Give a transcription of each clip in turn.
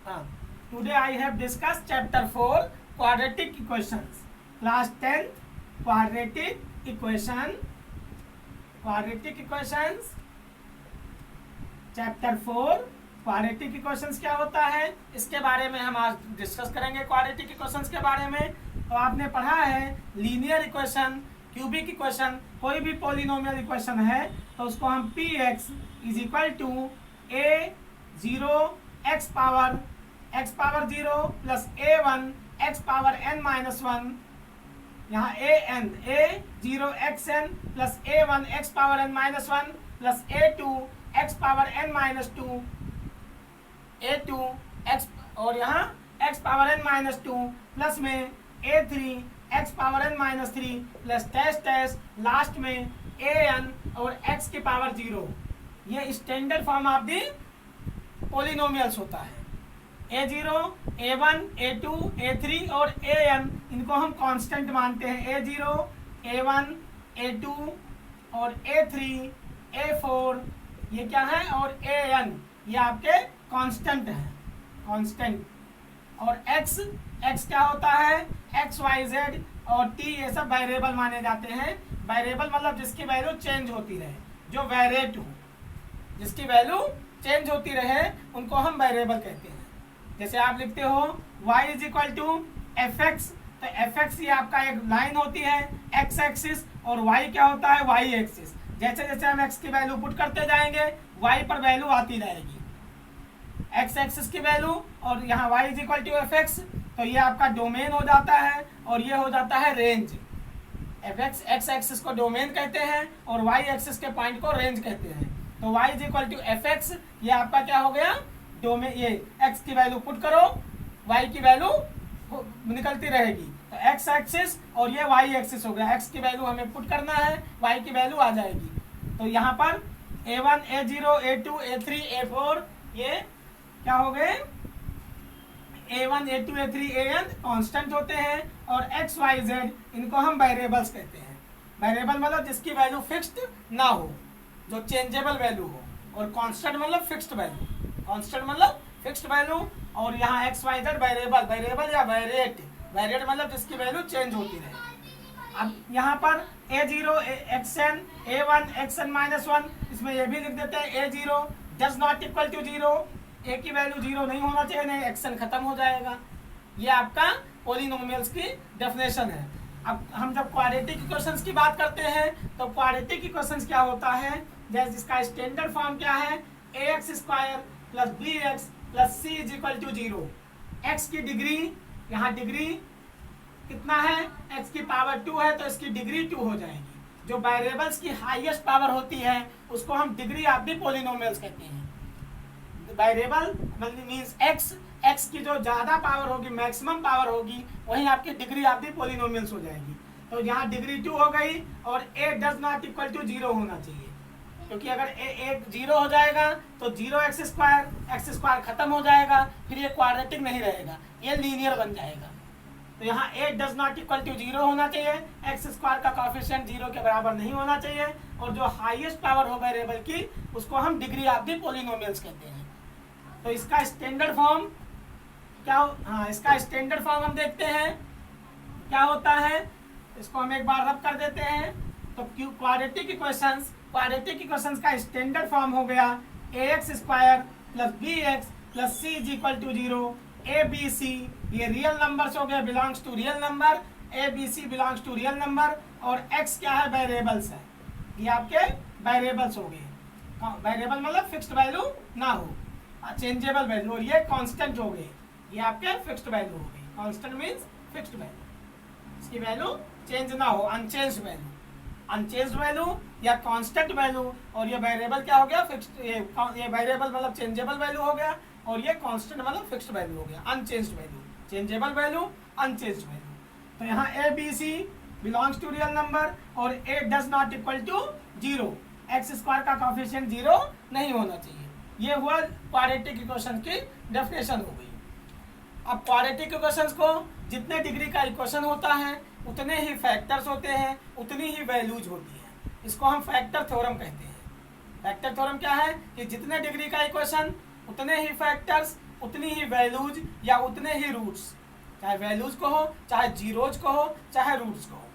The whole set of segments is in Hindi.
Today I have discuss chapter 4 quadratic equations, class 10 quadratic equations chapter 4 quadratic equations क्या होता है इसके बारे में हम आज डिस्कस करेंगे। क्वाड्रेटिक इक्वेशंस के बारे में तो आपने पढ़ा है लीनियर इक्वेशन, क्यूबिक इक्वेशन, कोई भी पॉलिनोमियल इक्वेशन है तो उसको हम px is equal to a0 x power 0 plus a1 x power n minus 1, यहाँ a0 xn plus a1 x power n minus 1 plus a2 x power n minus 2, a2 x और यहाँ x power n minus 2 plus में a3 x power n minus 3 plus test last में an और x की पावर 0। ये standard form of the polynomials होता है। a0, a1, a2, a3 और an इनको हम कांस्टेंट मानते हैं। a0, a1, a2 और a3, a4 ये क्या है और an ये आपके कांस्टेंट हैं, कांस्टेंट। और x क्या होता है, x y z और t ये सब वेरिएबल माने जाते हैं। वेरिएबल मतलब जिसकी वैल्यू चेंज होती रहे, जो वेरिएट हो, जिसकी वैल्यू चेंज होती रहे उनको हम वेरिएबल कहते हैं। जैसे आप लिखते हो y is equal to f x, तो एफ एक्स ये आपका एक लाइन होती है x एक्सिस और y क्या होता है y एक्सिस। जैसे जैसे हम x की वैल्यू पुट करते जाएंगे y पर वैल्यू आती रहेगी, x एक्सिस की वैल्यू, और यहाँ y is equal to f x, तो ये आपका डोमेन हो जाता है और ये हो जाता है range. F x x axis को डोमेन कहते हैं और y एक्सिस के पॉइंट को रेंज कहते हैं। तो y is equal to f x, ये आपका क्या हो गया डोमेन। ये x की वैल्यू पुट करो, y की वैल्यू निकलती रहेगी, तो x एक्सिस और ये y एक्सिस हो गया। x की वैल्यू हमें पुट करना है, y की वैल्यू आ जाएगी। तो यहाँ पर a1, a0, a2, a3, a4 ये क्या हो गए, a1, a2, a3, an constant होते हैं और x y z इनको हम वेरिएबल्स कहते हैं। वेरिएबल मतलब जिसकी वैल्यू फिक्स्ड ना हो, जो चेंजेबल वैल्यू हो, और कांस्टेंट मतलब फिक्स्ड वैल्यू, कांस्टेंट मतलब फिक्स्ड वैल्यू। और यहाँ x y z वेरिएबल या वेरिएट मतलब जिसकी वैल्यू चेंज होती रहे। अब यहाँ पर a0 xn, a1 xn minus 1, इसमें ये भी लिख देते हैं a0 does not equal to 0, a की वैल्यू 0 नहीं होना चाहिए, नहीं xn खत्म हो जाएगा। ये आपका पॉलिनोमियल्स की डेफिनेशन है। अब हम जब क्वाड्रेटिक इक्वेशंस की बात करते हैं तो क्वाड्रेटिक इक्वेशंस क्या होता है, जैसे जिसका स्टैंडर्ड फॉर्म क्या है, ax square plus bx plus c is equal to 0। x की डिग्री, यहाँ डिग्री कितना है, x की पावर 2 है तो इसकी डिग्री 2 हो जाएगी। जो वेरिएबल्स की हाईएस्ट पावर होती है उसको हम डिग्री ऑफ द पॉलिनोमियल्स कहते हैं। वेरिएबल मींस x की जो ज्यादा पावर होगी, मैक्सिमम पावर होगी, वही आपकी डिग्री ऑफ द पॉलिनोमियल्स हो जाएगी। तो यहाँ डिग्री 2 हो गई और a does not equal to 0 होना चाहिए, क्योंकि अगर a 0 हो जाएगा तो 0 x स्क्वायर खत्म हो जाएगा, फिर ये क्वाड्रेटिक नहीं रहेगा, ये लीनियर बन जाएगा। तो यहाँ a does not equal to 0 होना चाहिए, x स्क्वायर का कोएफिशिएंट 0 के बराबर नहीं होना चाहिए, और जो हाईएस्ट पावर हो वेरिएबल की उसको हम डिग्री ऑफ द पॉलिनोमियल्स कहते हैं। तो इसका स्टैंडर्ड फॉर्म क्या इसका स्टैंडर्ड फॉर्म हम देखते हैं क्या होता है, इसको हम एक बार रब कर देते हैं। तो क्वाड्रेटिक इक्वेशंस का स्टैंडर्ड फॉर्म हो गया ax square plus bx plus c is equal to 0। a b c ये रियल नंबर्स हो गए, belongs to real number, a b c belongs to real number, और x क्या है, वेरिएबल्स है, ये आपके वेरिएबल्स हो गए। वेरिएबल मतलब फिक्स्ड वैल्यू ना हो, चेंजेबल वैल्यू, और ये कांस्टेंट हो गए, ये आपके फिक्स्ड वैल्यू हो गई। कांस्टेंट मींस फिक्स्ड वैल्यू, इसकी वैल्यू चेंज ना हो, अनचेंज्ड वैल्यू या कांस्टेंट वैल्यू। और ये वेरिएबल क्या हो गया, फिक्स्ड, ये वेरिएबल मतलब चेंजेबल वैल्यू हो गया, और ये कांस्टेंट मतलब फिक्स्ड वैल्यू हो गया, unchanged value, changeable value, unchanged value. तो यहाँ a b c belongs to real number और a does not equal to 0, x square का कोएफिशिएंट 0 नहीं होना चाहिए। ये हुआ क्वाड्रेटिक इक्वेशन की डेफिनेशन हो गई। अब क्वाड्रेटिक इक्वेशंस को जितने डिग्री का इक्वेशन होता है उतने ही फैक्टर्स होते हैं, उतनी ही वैल्यूज होती है। इसको हम फैक्टर थ्योरम कहते हैं। फैक्टर थ्योरम क्या है कि जितने डिग्री का इक्वेशन उतने ही फैक्टर्स उतनी ही वैल्यूज या उतने ही रूट्स, चाहे वैल्यूज को हो, चाहे जीरोज को हो, चाहे रूट्स को हो।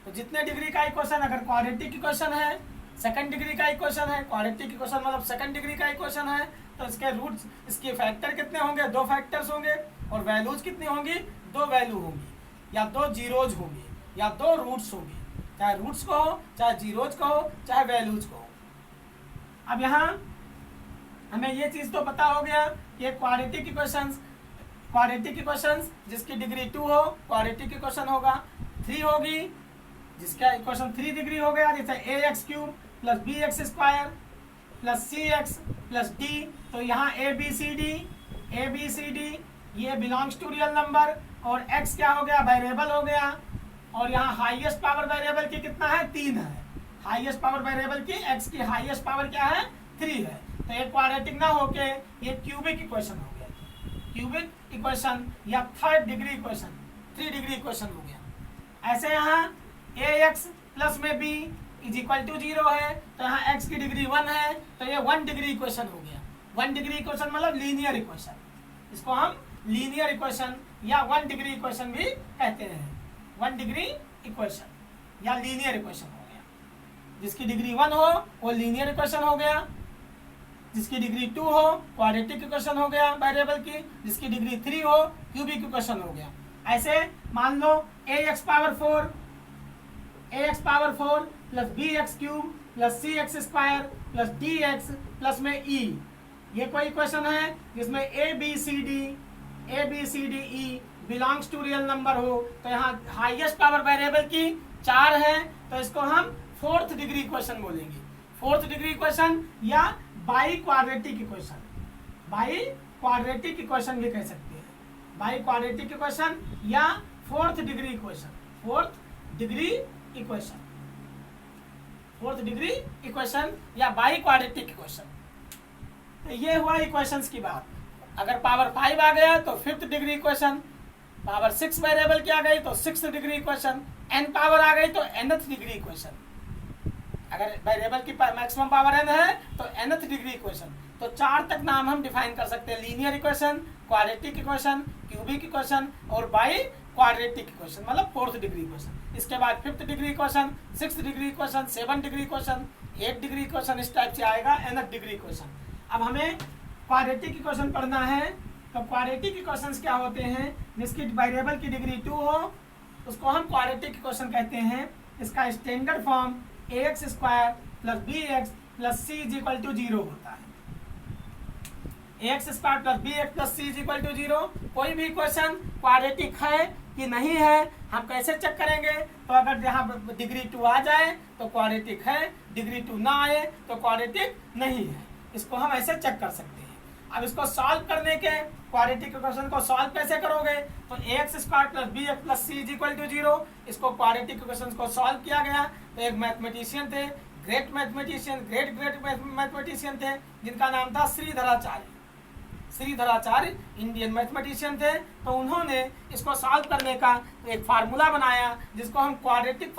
तो जितने डिग्री का इक्वेशन, अगर क्वाड्रेटिक इक्वेशन है, सेकंड डिग्री का इक्वेशन है, क्वाड्रेटिक इक्वेशन मतलब सेकंड डिग्री का इक्वेशन है, तो इसके रूट्स, इसके फैक्टर कितने होंगे, 2 फैक्टर्स होंगे, और वैल्यूज कितनी होंगी, 2 वैल्यू होंगी, या 2 जीरोज होंगी, या 2 रूट्स होंगी, चाहे रूट्स को हो, चाहे जीरोज को हो, चाहे वैल्यूज को हो। अब यहाँ हमें ये चीज तो पता हो गया कि क्वाड्रेटिक इक्वेशंस जिसकी डिग्री 2 हो, क्वाड्रेटिक इक्वेशन होगा। 3 होगी जिसका इक्वेशन 3 डिग्री हो गया, जैसे ax³ + bx² + cx + d। तो यहाँ ABCD ये बिलोंग्स टू रियल नंबर, और x क्या हो गया, वेरिएबल हो गया, और यहाँ हाईएस्ट पावर वेरिएबल की कितना है, 3 है। हाईएस्ट पावर वेरिएबल की x की हाईएस्ट पावर क्या है, 3 है। तो एक क्वाड्रेटिक ना होके ये क्यूबिक इक्वेशन हो गया, क्यूबिक इक्वेशन या third degree equation, 3 degree equation हो गया। ऐसे यहाँ ax प्लस में b = 0 है, तो यहाँ x की डिग्री 1 है, तो ये 1 डिग्री इक्वेशन हो गया। 1 डिग्री इक्वेशन मतलब लीनियर इक्वेशन, इसको हम लीनियर इक्वेशन या 1 डिग्री इक्वेशन भी कहते हैं। 1 डिग्री इक्वेशन या लीनियर इक्वेशन हो गया। जिसकी डिग्री 1 हो वो लीनियर इक्वेशन हो गया, जिसकी डिग्री 2 हो क्वाड्रेटिक इक्वेशन हो गया वेरिएबल की, जिसकी डिग्री 3 हो क्यूबिक इक्वेशन हो गया। ऐसे मान लो ax⁴ + bx³ + cx² + dx plus में e, ये कोई इक्वेशन है जिसमें ABCDE belongs to real number हो। तो यहाँ हाईएस्ट पावर वेरिएबल की 4 है, तो इसको हम 4th डिग्री इक्वेशन बोलेंगे। 4th डिग्री इक्वेशन या by quadratic equation, by quadratic equation भी कह सकते हैं। बाई क्वाड्रेटिक इक्वेशन या 4th degree equation, 4th degree equation, 4th degree equation या बाई क्वाड्रेटिक इक्वेशन। तो ये हुआ इक्वेशंस की बात। अगर पावर 5 आ गया तो 5th degree equation, power 6 variable की आ गई तो 6th degree equation, n power आ गई तो nth डिग्री इक्वेशन। अगर वेरिएबल की मैक्सिमम पावर n है तो nth डिग्री इक्वेशन। तो 4 तक नाम हम डिफाइन कर सकते हैं, linear equation, quadratic equation, cubic equation और बाई क्वाड्रेटिक इक्वेशन मतलब 4th डिग्री इक्वेशन। इसके बाद 5th degree equation, 6th degree equation, 7th degree equation, 8th degree equation, इस टाइप से आएगा nth डिग्री इक्वेशन। अब हमें क्वाड्रेटिक इक्वेशन पढ़ना है, तो क्वाड्रेटिक इक्वेशंस क्या होते हैं, जिसकी वेरिएबल की डिग्री 2 हो उसको हम क्वाड्रेटिक इक्वेशन कहते हैं। इसका standard form ax² + bx + c = 0 होता है। ax² + bx + c = 0। कोई भी इक्वेशन क्वाड्रेटिक है कि नहीं है हम कैसे चेक करेंगे, तो अगर यहाँ डिग्री 2 आ जाए तो क्वाड्रेटिक है, डिग्री 2 ना आए तो क्वाड्रेटिक नहीं है। इसको हम ऐसे चेक कर सकते हैं। अब इसको सॉल्व करने के, क्वाड्रेटिक इक्वेशन को सॉल्व कैसे करोगे, तो ax² + bx + c = 0। इसको क्वाड्रेटिक इक्वेशन को सॉल्व किया गया। तो एक मैथमेटिशियन थे, ग्रेट मैथमेटिशियन थे, जिनका नाम था श्रीधराचार्य, इंडियन मैथमेटिशियन थे। तो उन्होंने इसको सॉल्व करने का एक फार्मूला बनाया, जिसको हम क्वाड्रेटिक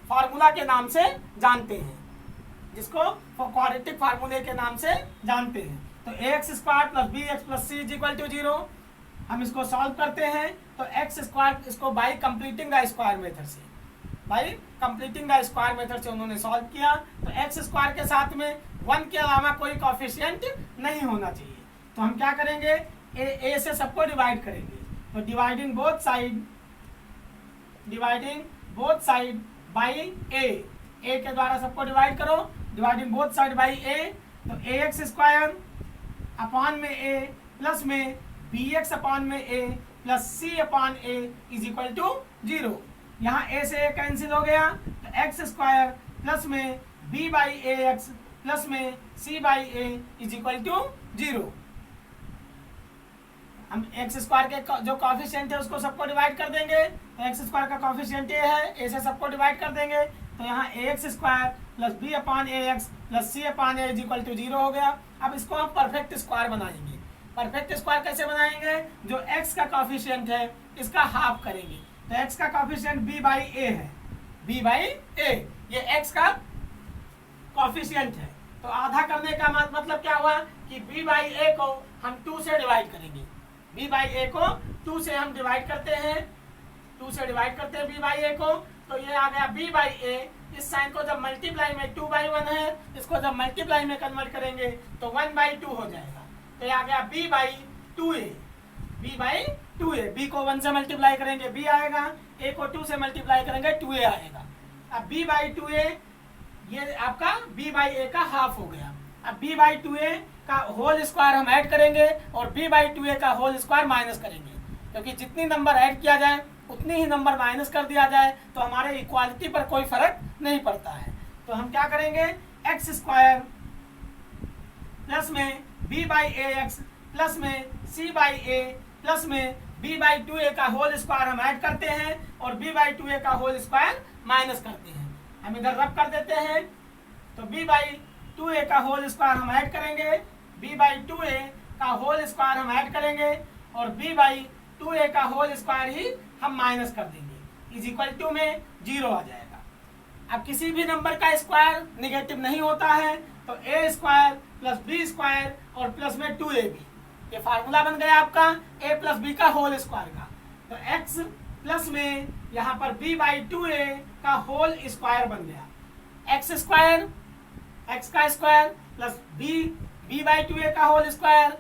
फार्मूला के नाम से जानते हैं, जिसको क्वाड्रेटिक फार्मूले के नाम से जानते हैं। तो ax² + bx + c = 0। हम इसको सॉल्व करते हैं तो x², इसको by completing the square method से उन्होंने सॉल्व किया। तो x² के साथ में 1 के अलावा कोई कोएफिशिएंट नहीं होना चाहिए। तो हम क्या करेंगे, a से सबको डिवाइड करेंगे। तो dividing both side by a के द्वारा सबको डिवाइड करो, dividing both side by a। तो ax² अपॉन में a प्लस में bx अपॉन में a plus c upon a = 0। यहाँ a से a कैंसिल हो गया, तो x² प्लस में b/ax प्लस में c/a = 0। हम x² के जो कॉफिशिएंट है उसको सबको डिवाइड कर देंगे। तो x² का कॉफिशिएंट a है, a से सबको डिवाइड कर देंगे। तो यहाँ ax² + b/ax + c/a = 0 हो गया। अब इसको हम परफेक्ट स्क्वायर बनाएंगे। परफेक्ट स्क्वायर कैसे बनाएंगे, जो x का कॉफिशिएंट है इसका हाफ करेंगे। तो x का कॉफिशिएंट b/a है, b/a ये x का कॉफिशिएंट है। तो आधा करने का मतलब क्या हुआ कि b बाई ए को हम 2 से डिवाइड करेंगे। b बाई ए को 2 से हम डिवाइड करते हैं, 2 से डिवाइड करते हैं b बाई ए को, तो ये आ गया b बाई ए। इस साइन को जब मल्टीप्लाई में 2 बाई 1 है, इसको जब मल्टीप्लाई में कन्वर्ट करेंगे तो 1 बाई 2 हो जाएगा। तो ये आ गया b by 2a, b by 2a। b को 1 से मल्टीप्लाई करेंगे b आएगा, a को 2 से मल्टीप्लाई करेंगे 2a आएगा। अब b बाई 2a ये आपका b बाई a का हाफ हो गया। अब b बाई 2a का होल स्क्वायर हम ऐड करेंगे और b बाई 2a का होल स्क्वायर माइनस करेंगे, क्योंकि जितनी नंबर ऐड किया जाए उतनी ही नंबर माइनस कर दिया जाए तो हमारे इक्वालिटी पर कोई फर्क नहीं पड़ता है। तो हम क्या करेंगे, एक्स स्क्वायर प्लस में b by A x plus में c बाई ए प्लस में b बाई 2a का होल स्क्वायर हम ऐड करते हैं और b बाई 2a का होल स्क्वायर माइनस करते हैं। हम इधर रब कर देते हैं, तो b बाई 2a का होल स्क्वायर हम ऐड करेंगे, b बाई 2a का होल स्क्वायर हम ऐड करेंगे और b बाई 2a का होल स्क्वायर ही हम माइनस कर देंगे, इज इक्वल टू में 0 आ जाएगा। अब किसी भी नंबर का स्क्वायर निगेटिव नहीं होता है, तो a square plus b square और प्लस में 2ab, ये फार्मूला बन गया आपका a प्लस b का होल स्क्वायर का। तो x प्लस में यहाँ पर b बाई 2a का होल स्क्वायर बन गया, x स्क्वायर x का square plus b by 2a का whole square,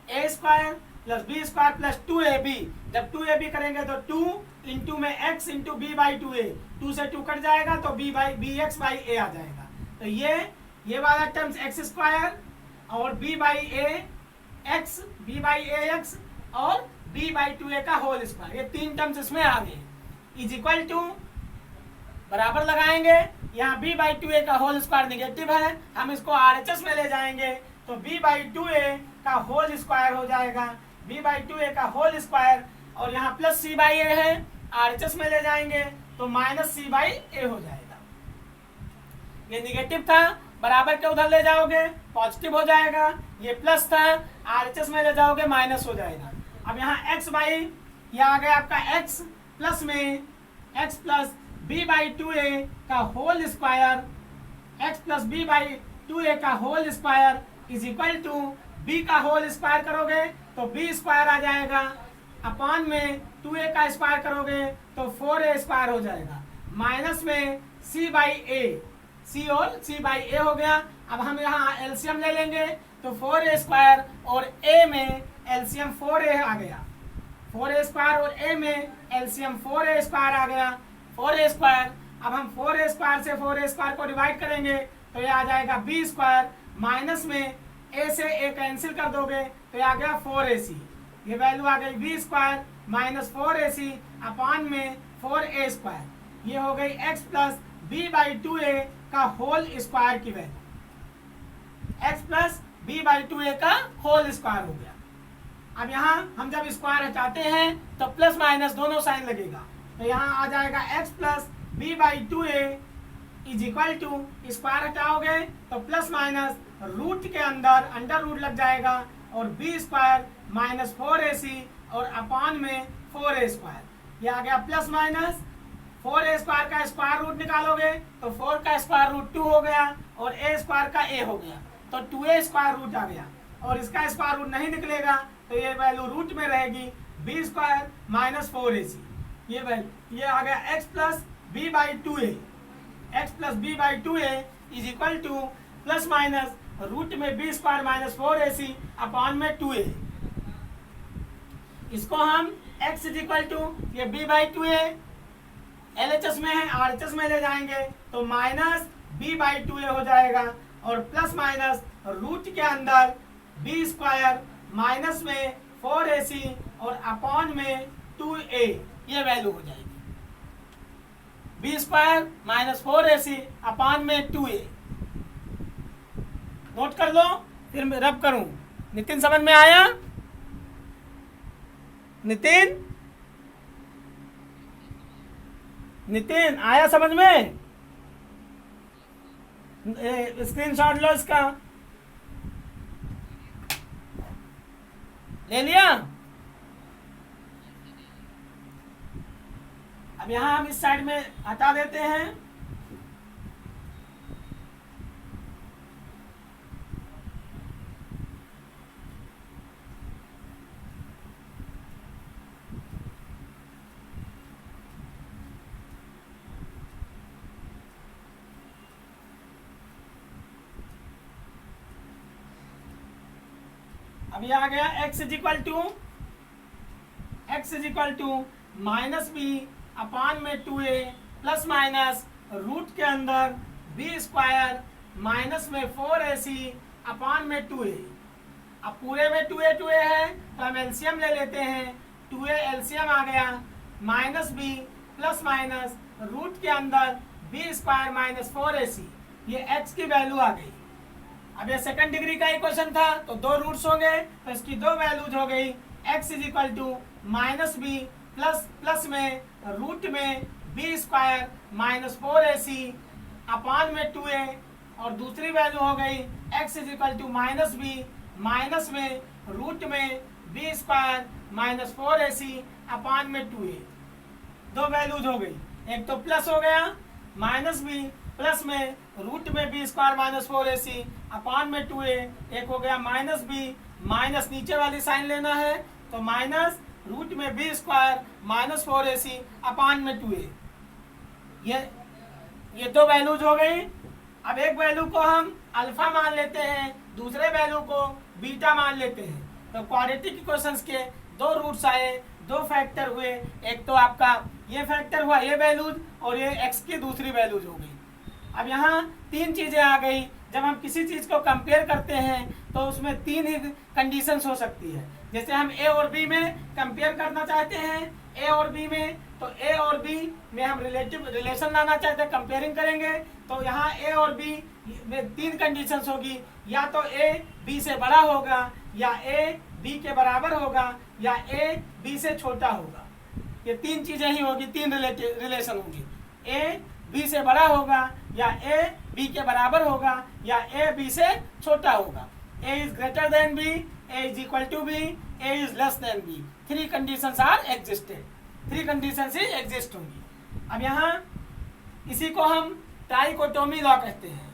a square plus b square plus 2ab। जब 2ab करेंगे तो 2 इंटू में x into b by 2a, 2 से 2 कट जाएगा तो bx बाई a आ जाएगा। तो ये वाला टर्म्स x स्क्वायर और b by a x, b by a x और b बाई 2a का होल स्क्वायर, ये 3 टर्म्स इसमें आ गए, इज इक्वल टू बराबर लगाएंगे। यहाँ b बाई 2a का होल स्क्वायर निगेटिव है, हम इसको RHS में ले जाएंगे तो b बाई 2a का होल स्क्वायर हो जाएगा, b बाई 2a का होल स्क्वायर, और यहाँ प्लस c बाई a है, RHS में ले जाएंगे तो माइनस c बाई a हो जाएगा। ये निगेटिव था, बराबर के उधर ले जाओगे पॉजिटिव हो जाएगा, ये प्लस था RHS में ले जाओगे माइनस हो जाएगा। अब यहाँ x बाई, ये आ गया आपका x प्लस में x plus b by 2a का whole square, x plus b by 2a का whole square is equal to b का होल स्क्वायर करोगे तो b स्क्वायर आ जाएगा, अपॉन में 2a का स्क्वायर करोगे तो 4a स्क्वायर हो जाएगा, माइनस में c बाई a, c और c बाई a हो गया। अब हम यहाँ एलसीएम ले लेंगे तो 4a स्क्वायर और a में एलसीएम 4a आ गया, 4a स्क्वायर और a में एलसीएम 4a स्क्वायर आ गया, 4a स्क्वायर। अब हम 4a स्क्वायर से 4a स्क्वायर को डिवाइड करेंगे तो ये आ जाएगा b स्क्वायर, माइनस में a से a कैंसिल कर दोगे तो ये आ गया 4ac, ये वैल्यू आ गई b square minus 4ac upon में 4a स्क्वायर, ये हो गई x plus b by 2a का होल स्क्वायर की value, x plus b by 2a का होल स्क्वायर हो गया। अब यहाँ हम जब स्क्वायर हटाते हैं तो प्लस माइनस दोनों साइन लगेगा, तो यहाँ आ जाएगा x plus b by 2a is equal to, square हटाओगे तो प्लस माइनस रूट के अंदर अंडर रूट लग जाएगा और b स्क्वायर माइनस 4ac और अपॉन में 4a स्क्वायर, ये आ गया प्लस माइनस 4a स्क्वायर का स्क्वायर रूट निकालोगे तो 4 का स्क्वायर रूट 2 हो गया और a स्क्वायर का a हो गया, तो 2a स्क्वायर रूट आ गया, और इसका स्क्वायर रूट नहीं निकलेगा तो ये वैल्यू रूट में रहेगी b स्क्वायर माइनस 4ac, ये वैल्यू ये आ गया x plus b by 2a, x plus b by 2a is equal to plus minus root में b square minus 4ac upon में 2a। इसको हम x इज इक्वल टू ये b बाई 2a LHS में है RHS में ले जाएंगे तो माइनस b बाई 2a हो जाएगा, और प्लस माइनस रूट के अंदर b स्क्वायर माइनस में 4ac और अपॉन में 2a, ये वैल्यू हो जाएगी b square minus 4ac upon में 2a। नोट कर लो, फिर मैं रब करूं। नितिन समझ में आया? नितिन आया समझ में? स्क्रीनशॉट लो इसका, ले लिया? अब यहां हम इस साइड में हटा देते हैं। अब ये आ गया x is equal to minus b upon में 2a प्लस माइनस रूट के अंदर b स्क्वायर माइनस में 4ac अपान में 2a। अब पूरे में 2a है तो हम एलसीएम ले लेते हैं। 2a एलसीएम आ गया minus b plus minus root के अंदर b स्क्वायर माइनस 4ac, ये x की वैल्यू आ गई। अब ये सेकंड डिग्री का इक्वेशन था तो दो रूट्स हो गए तो इसकी दो वैल्यूज हो गई। x is equal to minus b plus में रूट में b square minus 4ac upon में 2a, और दूसरी वैल्यू हो गई x is equal to minus b minus में रूट में b square minus 4ac upon में 2a। दो वैल्यूज हो गई, एक तो प्लस हो गया माइनस बी प्लस में रूट में b square minus 4ac upon में 2a, एक हो गया माइनस बी माइनस नीचे वाली साइन लेना है तो माइनस रूट में b square minus 4ac upon में 2a। ये दो वैल्यूज हो गई। अब एक वैल्यू को हम अल्फा मान लेते हैं, दूसरे वैल्यू को बीटा मान लेते हैं। तो क्वाड्रेटिक इक्वेशंस के दो रूट्स आए, दो फैक्टर हुए, एक तो आपका ये फैक्टर हुआ ये वैल्यूज और ये x की दूसरी वैल्यूज हो गई। अब यहाँ तीन चीजें आ गई। जब हम किसी चीज को कंपेयर करते हैं तो उसमें तीन ही कंडीशंस हो सकती है। जैसे हम a और b में कंपेयर करना चाहते हैं, a और b में, तो a और b में हम रिलेशन लाना चाहते हैं, कंपेयरिंग करेंगे तो यहाँ a और b में तीन कंडीशंस होगी, या तो a b से बड़ा होगा, या a b के बराबर होगा, या a b से छोटा होगा। ये तीन चीजें ही होगी, तीन रिलेशन होगी। a b से बड़ा होगा, या a b के बराबर होगा, या a b से छोटा होगा। a is greater than b, a is equal to b, a is less than b। Three conditions are existed, three conditions ही एग्जिस्ट होंगी। अब यहाँ इसी को हम ट्राइकोटोमी लॉ कहते हैं।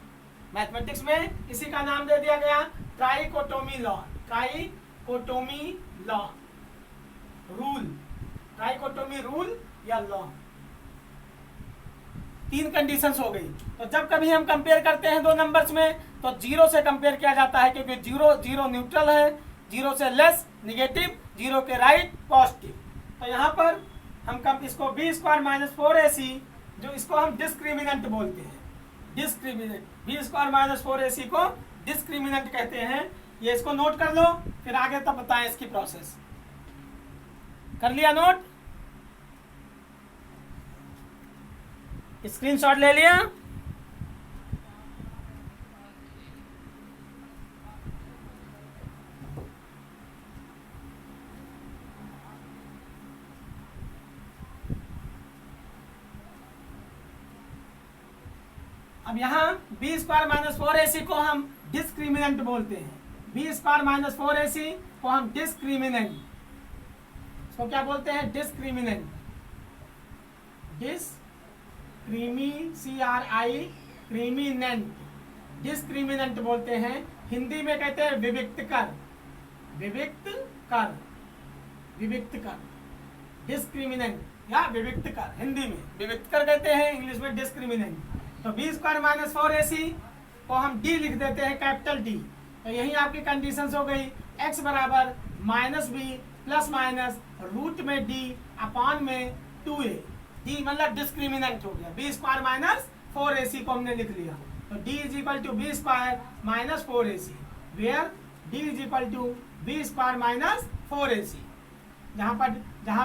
मैथमेटिक्स में इसी का नाम दे दिया गया trichotomy law. Trichotomy law, rule, trichotomy rule या लॉ। तीन कंडीशंस हो गई। तो जब कभी हम कंपेयर करते हैं दो नंबर्स में तो जीरो से कंपेयर किया जाता है, क्योंकि जीरो न्यूट्रल है, जीरो से लेस नेगेटिव, जीरो के राइट पॉजिटिव। तो यहाँ पर हम इसको b स्क्वायर माइनस 4ac, जो इसको हम डिस्क्रिमिनेंट बोलते हैं, discriminant, b square minus 4ac को डिस्क्रिमिनेंट कहते हैं। ये इसको नोट कर लो, फिर आगे तब बताएं इसकी प्रोसेस। कर लिया नोट? स्क्रीनशॉट ले लिया? अब यहाँ b स्क्वायर माइनस 4ac को हम डिस्क्रिमिनेंट बोलते हैं। b स्क्वायर माइनस 4ac को हम डिस्क्रिमिनेंट, इसको क्या बोलते हैं? डिस्क्रिमिनेंट। क्रिमिनेंट, डिस्क्रिमिनेंट बोलते हैं। हिंदी में कहते हैं विविक्त कर, विविक्त कर, विविक्त कर, डिस्क्रिमिनेंट या विविक्त कर। हिंदी में विविक्त कर कहते हैं, इंग्लिश में डिस्क्रिमिनेंट। तो b स्क्वायर माइनस 4ac को हम d लिख देते हैं, कैपिटल D। तो यही आपकी कंडीशंस हो गई, x बराबर minus b plus minus root में d अपान में 2a। d मतलब डिस्क्रिमिनेंट हो गया। b स्क्वायर माइनस 4ac को हमने लिख लिया, तो d is equal to b square minus 4ac, where d is equal to b square minus 4ac। जहां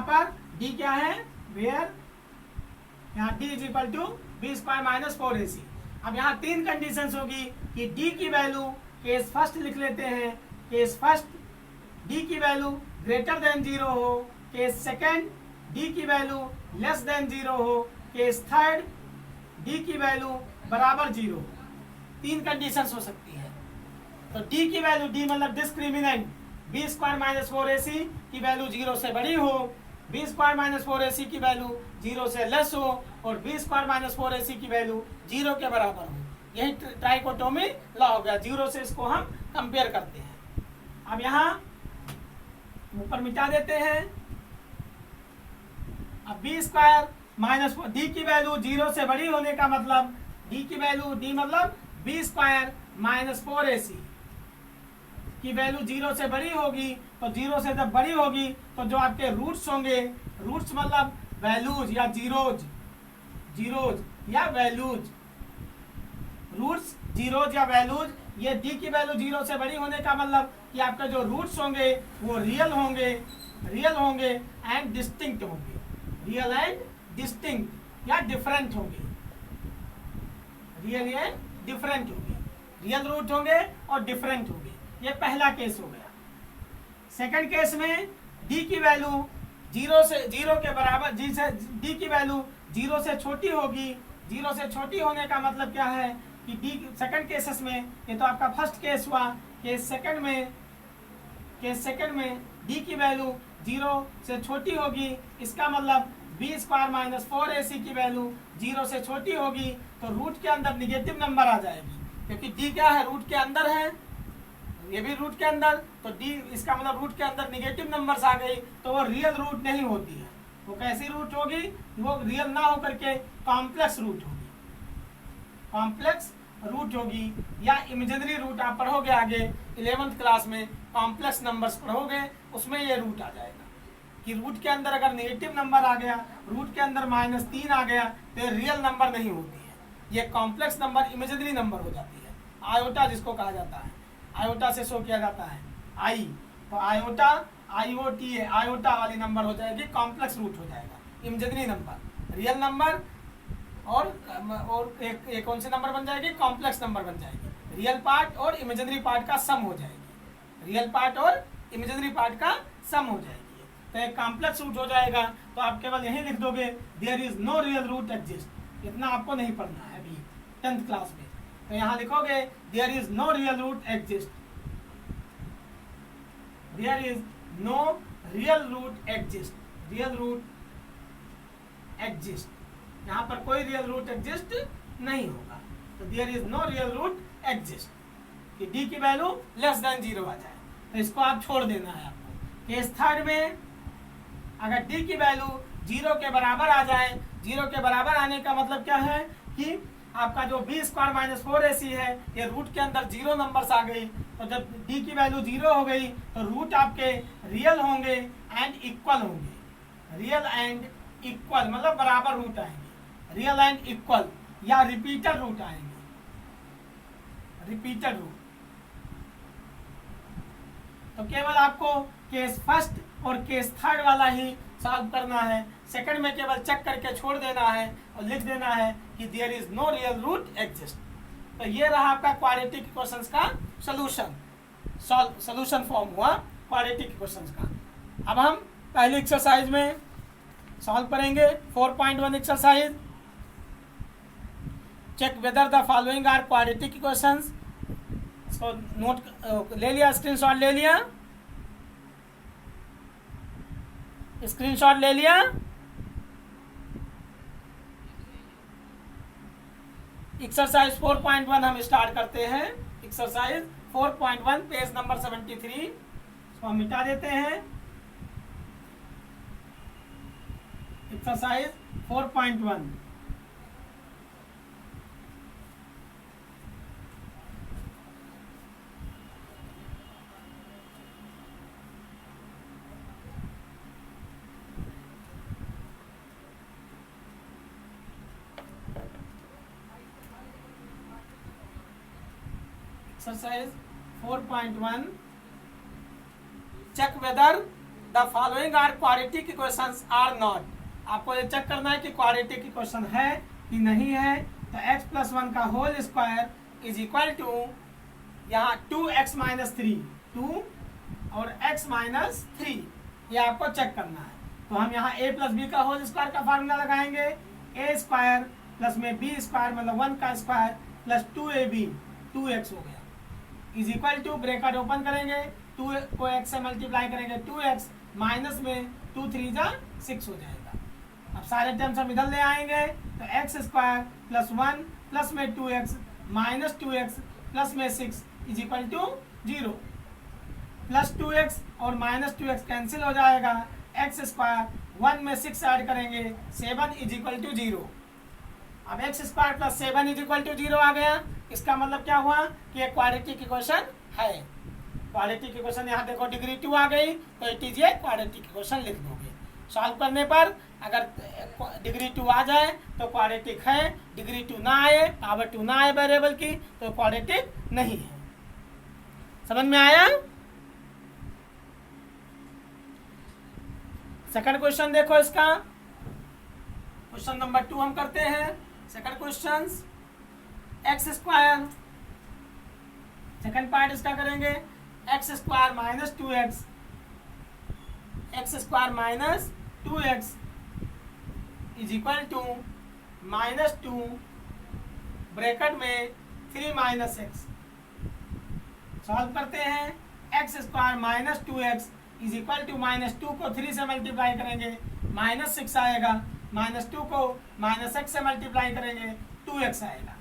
पर d क्या है? वेयर यहाँ d is equal to b square minus 4ac। अब यहाँ तीन कंडीशंस होगी कि d की वैल्यू, केस फर्स्ट लिख लेते हैं, केस फर्स्ट d की वैल्यू ग्रेटर देन 0 हो, केस सेकंड d की वैल्यू लेस देन 0 हो, केस थर्ड d की वैल्यू बराबर 0 हो। तीन कंडीशंस हो सकती है। तो d की वैल्यू, d मतलब discriminant, b square minus 4ac की वैल्यू 0 से बड़ी हो, b स्क्वायर माइनस 4ac की वैल्यू 0 से लेस हो, और b स्क्वायर माइनस 4ac की वैल्यू 0 के बराबर हो। यही ट्राइकोटोमी लॉ हो गया। 0 से इसको हम कंपेयर करते हैं। अब यहाँ ऊपर मिटा देते हैं। अब b स्क्वायर माइनस d की वैल्यू 0 से बड़ी होने का मतलब, d की वैल्यू, d मतलब b स्क्वायर माइनस 4ac, की वैल्यू 0 से बड़ी होगी, तो 0 से जब बड़ी होगी तो जो आपके रूट्स होंगे, रूट्स मतलब वैल्यूज या जीरोज, जीरोज या वैल्यूज, रूट्स जीरोज या वैल्यूज, ये डी की वैल्यू 0 से बड़ी होने का मतलब कि आपके जो रूट्स होंगे वो रियल होंगे, रियल होंगे एंड डिस्टिंक्ट होंगे, रियल एंड डिस्टिंक्ट या डिफरेंट होंगे, रियल एंड डिफरेंट होंगे, रियल रूट होंगे और डिफरेंट होंगे। ये पहला केस हो गया। सेकंड केस में डी की वैल्यू 0 के बराबर, डी की वैल्यू 0 से छोटी होगी। 0 से छोटी होने का मतलब क्या है कि डी सेकंड केसेस में, ये तो आपका फर्स्ट केस हुआ, केस सेकंड में डी की वैल्यू 0 से छोटी होगी, इसका मतलब बी स्क्वायर माइनस 4ac की वैल्यू 0 से छोटी होगी, तो रूट के अंदर निगेटिव नंबर आ जाएगी, क्योंकि डी क्या है, रूट के अंदर है, ये भी रूट के अंदर, तो डी इसका मतलब रूट के अंदर निगेटिव नंबर्स आ गई, तो वो रियल रूट नहीं होती है। वो कैसी रूट होगी, वो रियल ना होकर के कॉम्प्लेक्स रूट होगी, कॉम्प्लेक्स रूट होगी या इमेजिनरी रूट आप पढ़ोगे आगे 11th क्लास में, कॉम्प्लेक्स नंबर्स पढ़ोगे, उसमें ये रूट आ जाएगा कि रूट के अंदर अगर नेगेटिव नंबर आ गया, रूट के अंदर -3 आ गया, तो ये रियल नंबर नहीं होती है, ये कॉम्प्लेक्स नंबर, इमेजिनरी नंबर हो जाती है। आयोटा जिसको कहा जाता है, आयोटा से शो किया जाता है आई, तो आयोटा IOTA आयोटा वाली नंबर हो जाएगी, कॉम्प्लेक्स रूट हो जाएगा, इमेजिनरी नंबर, रियल नंबर और एक कौन से नंबर बन जाएगी, कॉम्प्लेक्स नंबर बन जाएगी, रियल पार्ट और इमेजिनरी पार्ट का सम हो जाएगी, रियल पार्ट और इमेजिनरी पार्ट का सम हो जाएगी, तो एक कॉम्प्लेक्स रूट हो जाएगा। तो आप केवल यही लिख दोगे there is no real root exist, इतना आपको नहीं पढ़ना है अभी 10th क्लास में, तो यहाँ लिखोगे there is no real root exist, there is no real root exist, real root exist, यहाँ पर कोई रियल रूट एग्जिस्ट नहीं होगा, तो there is no real root exist, कि डी की वैल्यू लेस देन 0 आ जाए, तो इसको आप छोड़ देना है आपको। केस थर्ड में अगर डी की वैल्यू 0 के बराबर आ जाए, 0 के बराबर आने का मतलब क्या है कि आपका जो बी स्क्वायर माइनस 4ac है, ये रूट के अंदर 0 नंबर्स आ गई, तो जब डी की वैल्यू 0 हो गई तो रूट आपके रियल होंगे एंड इक्वल होंगे, रियल एंड इक्वल मतलब बराबर रूट आएंगे, रियल एंड इक्वल या रिपीटेड रूट आएंगे, रिपीटेड रूट। तो केवल आपको केस फर्स्ट और केस थर्ड वाला ही सॉल्व करना है, सेकंड में केवल चेक करके छोड़ देना है और लिख देना है कि there is no real root exist. तो ये रहा आपका क्वाड्रेटिक इक्वेशंस का सॉल्यूशन, सॉल्यूशन फॉर्म हुआ क्वाड्रेटिक इक्वेशंस का। अब हम पहली एक्सरसाइज में सॉल्व करेंगे 4.1 exercise, check whether the following are quadratic equations. इसको नोट ले लिया, स्क्रीनशॉट ले लिया, स्क्रीनशॉट ले लिया। एक्सरसाइज 4.1 हम स्टार्ट करते हैं। एक्सरसाइज 4.1 पेज नंबर 73, इसको हम मिटा देते हैं। Exercise 4.1 exercise 4.1 check whether the following are quadratic equations or not. आपको ये चेक करना है कि क्वाड्रेटिक इक्वेशन है कि नहीं है। तो x+1 का whole square is equal to यहाँ 2x - 3, 2 और x - 3, ये आपको चेक करना है। तो हम यहाँ a + b का होल स्क्वायर का फार्मूला लगाएंगे, a² प्लस में b² मतलब 1 का स्क्वायर प्लस 2ab 2x हो गया, is equal to bracket open करेंगे, 2 को x से मल्टीप्लाई करेंगे 2x माइनस में 2 3 जा 6 हो जाएगा। अब सारे टर्म्स हम इधर ले आएंगे, तो x² + 1 प्लस में 2x माइनस 2x प्लस में 6 is equal to 0, plus 2x और माइनस 2x कैंसिल हो जाएगा, x² 1 में 6 ऐड करेंगे 7 इज इक्वल टू 0। अब x² + 7 इज इक्वल टू 0 आ गया। इसका मतलब क्या हुआ कि एक क्वाड्रेटिक इक्वेशन है। क्वाड्रेटिक इक्वेशन यहाँ देखो डिग्री 2 आ गई तो it is a quadratic equation लिख दोगे। सॉल्व करने पर अगर डिग्री 2 आ जाए तो क्वाड्रेटिक है, डिग्री 2 ना आए, पावर 2 ना आए वेरिएबल की तो क्वाड्रेटिक नहीं है। समझ में आया? सेकंड क्वेश्चन देखो इसका, क्वेश्चन नंबर 2 हम करते हैं। Second question x square, second part इसका करेंगे x square minus 2x, x square minus 2x is equal to -2 bracket में 3 माइनस एक्स। सॉल्व करते हैं। X square minus 2x is equal to -2 को 3 से मल्टीप्लाई करेंगे -6 आएगा, -2 को -x से मल्टीप्लाई करेंगे 2x आएगा।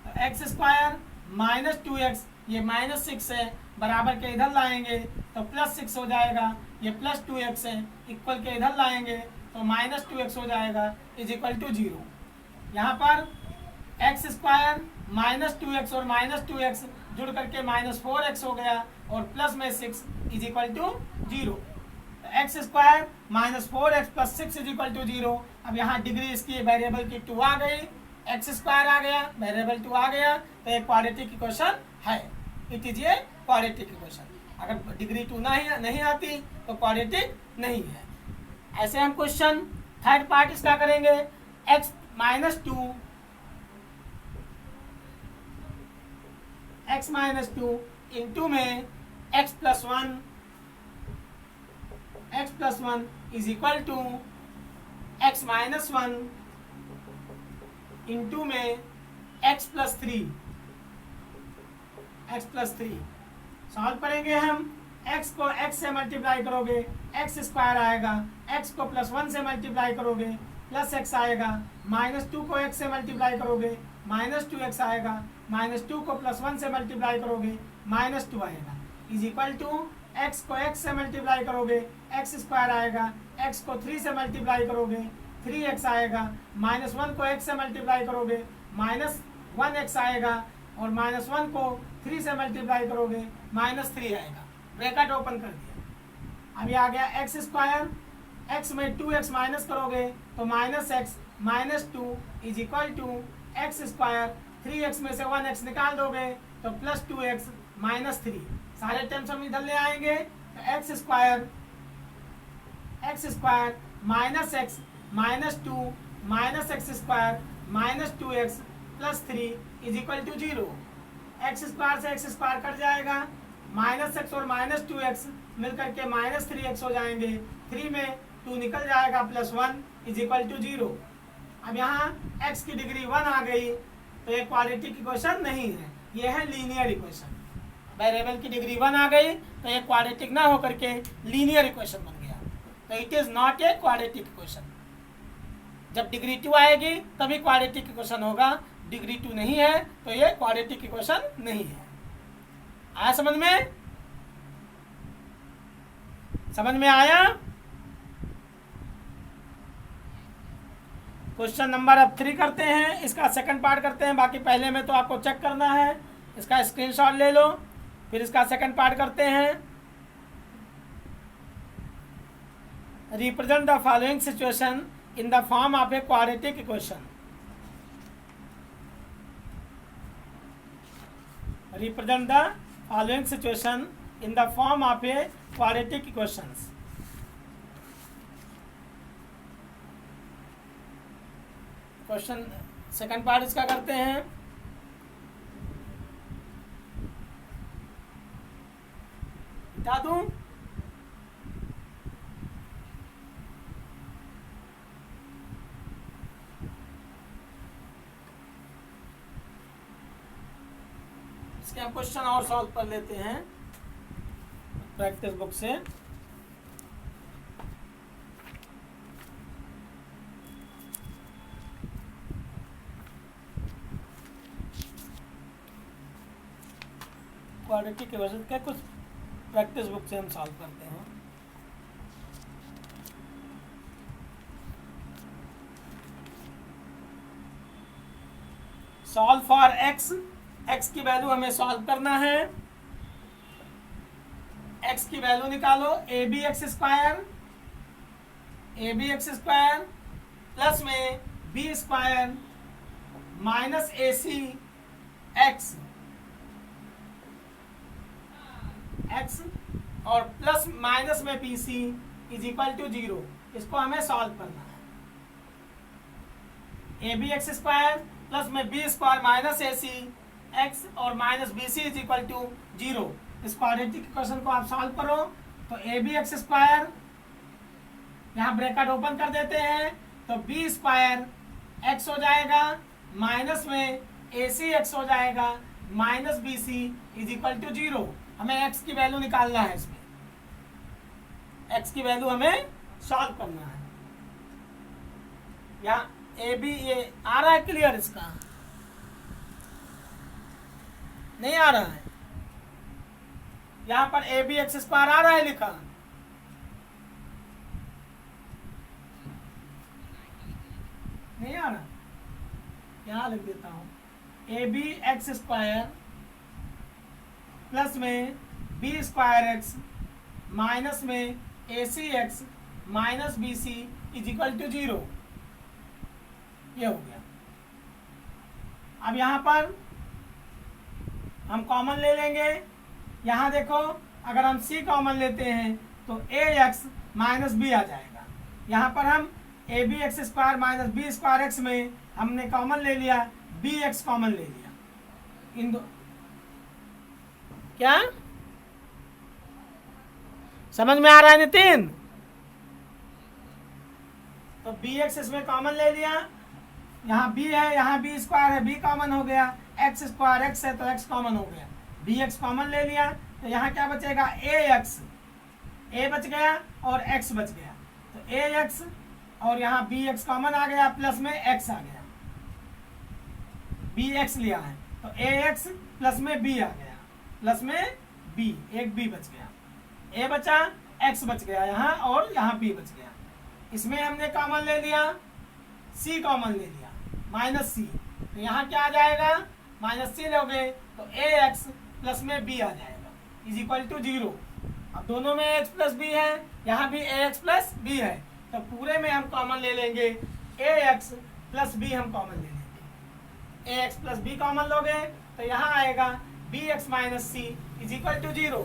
तो एक्स स्क्वायर माइनस 2x ये -6 है, बराबर के इधर लाएंगे तो +6 हो जाएगा, ये +2x है, इक्वल के इधर लाएंगे तो -2x हो जाएगा इज इक्वल टू 0। यहाँ पर एक्स स्क्वायर -2x और -2x जुड़ करके -4x हो गया और प्लस में 6 is equal to 0। X square -4x + 6 is equal to 0। अब यहाँ डिग्री इसकी वेरिएबल की 2 आ गई, एक्स स्क्वायर आ गया, वेरिएबल 2 आ गया तो एक क्वाड्रेटिक इक्वेशन है। It is a quadratic equation. अगर डिग्री 2 नहीं आती तो क्वाड्रेटिक नहीं है। ऐसे हम क्वेश्चन थर्ड पार्ट इसका करेंगे x -2 इंटू में x plus 1 is equal to x -1 into में x प्लस 3। सॉल्व करेंगे हम। x को x से मल्टीप्लाई करोगे x स्क्वायर आएगा, x को +1 से मल्टीप्लाई करोगे +x आएगा, -2 को x से मल्टीप्लाई करोगे -2x आएगा, -2 को +1 से मल्टीप्लाई करोगे -2 आएगा इज इक्वल टू x को x से मल्टीप्लाई करोगे x स्क्वायर आएगा, x को 3 से मल्टीप्लाई करोगे 3x आएगा, -1 को x से मल्टीप्लाई करोगे -1x आएगा और -1 को 3 से मल्टीप्लाई करोगे -3 आएगा। ब्रैकेट ओपन कर दिया। अभी आ गया एक्स स्क्वायर, x में 2x माइनस करोगे तो -x -2 is equal to x square, 3x में से 1x निकाल दोगे तो +2x -3। सारे टर्म्स हम इधर ले आएंगे तो x square -x -2 -x square -2x +3 is equal to 0। X square से एक्स स्क्वायर कट जाएगा, -x और -2x मिलकर के -3x हो जाएंगे, 3 में 2 निकल जाएगा +1 इज इक्वल टू 0। अब यहाँ x की डिग्री 1 आ गई तो ये क्वाड्रेटिक इक्वेशन नहीं है, ये है लीनियर इक्वेशन। वेरिएबल की डिग्री 1 आ गई तो ये क्वाड्रेटिक ना होकर के लीनियर इक्वेशन बन गया, तो it is not a quadratic equation. जब डिग्री 2 आएगी तभी क्वाड्रेटिक इक्वेशन होगा, डिग्री 2 नहीं है तो ये क्वाड्रेटिक इक्वेशन नहीं है। आया समझ में? समझ में आया? क्वेश्चन नंबर अब 3 करते हैं, इसका सेकंड पार्ट करते हैं। बाकी पहले में तो आपको चेक करना है, इसका स्क्रीनशॉट ले लो, फिर इसका सेकंड पार्ट करते हैं। Represent the following situation in the form of a quadratic equation. Represent the following situation in the form of a quadratic equations. Question second part इसका करते हैं। बता दूं इसके हम क्वेश्चन और सॉल्व कर लेते हैं प्रैक्टिस बुक से। क्वाड्रेटिक इक्वेशन के कुछ प्रैक्टिस बुक से हम सॉल्व करते हैं। सॉल्व फॉर एक्स, एक्स की वैल्यू हमें सॉल्व करना है। x की वैल्यू निकालो, a b x square plus में b square minus a c x और प्लस माइनस में b c is equal to 0। इसको हमें सॉल्व करना है। A b x square plus में b square minus a c x और minus b c is equal to 0। इस क्वाड्रेटिक इक्वेशन को आप सॉल्व करो तो ए बी एक्स स्क्वायर, यहाँ ब्रैकेट ओपन कर देते हैं तो बी स्क्वायर एक्स हो जाएगा माइनस में ए सी एक्स हो जाएगा minus b c is equal to 0। हमें x की वैल्यू निकालना है, इसमें x की वैल्यू हमें सॉल्व करना है। यहाँ ए बी ये आ रहा है क्लियर, इसका नहीं आ रहा है। यहाँ पर ए बी एक्स स्क्वायर आ रहा है लिखा, नहीं आ रहा, यहाँ लिख देता हूँ a b x square plus में बी स्क्वायर एक्स माइनस में a c x minus b c is equal to 0। ये हो गया। अब यहाँ पर हम कॉमन ले लेंगे। यहाँ देखो अगर हम c कॉमन लेते हैं तो ए एक्स माइनस बी आ जाएगा। यहाँ पर हम a b x square minus b square x में हमने कॉमन ले लिया, बी एक्स कॉमन ले लिया। इन दो क्या समझ में आ रहा है नितिन? तो बी एक्स इसमें कॉमन ले लिया, यहाँ बी है, यहाँ बी स्क्वायर है, बी कॉमन हो गया, एक्स स्क्वायर एक्स है तो एक्स कॉमन हो गया, बी एक्स कॉमन ले लिया तो यहाँ क्या बचेगा, ए एक्स, ए बच गया और एक्स बच गया। तो ए एक्स और यहाँ बी एक्स कॉमन आ गया, प्लस में एक्स आ गया, बी एक्स लिया है तो ए एक्स प्लस में बी आ गया, प्लस में बी, एक बी बच गया, ए बचा, एक्स बच गया यहाँ और यहाँ बी बच गया। इसमें हमने कॉमन ले लिया, सी कॉमन ले लिया, माइनस सी, तो यहाँ क्या आ जाएगा, माइनस सी लोगे तो ए एक्स प्लस में बी आ जाएगा इज इक्वल टू 0। अब दोनों में एक्स प्लस बी है, यहाँ भी ए एक्स प्लस बी है, तो पूरे में हम कॉमन ले लेंगे, ए एक्स प्लस बी हम कॉमन ले लेंगे। A x plus b common लोगे तो यहाँ आएगा b x minus c is equal to 0।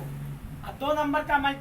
अब दो नंबर का मल्टी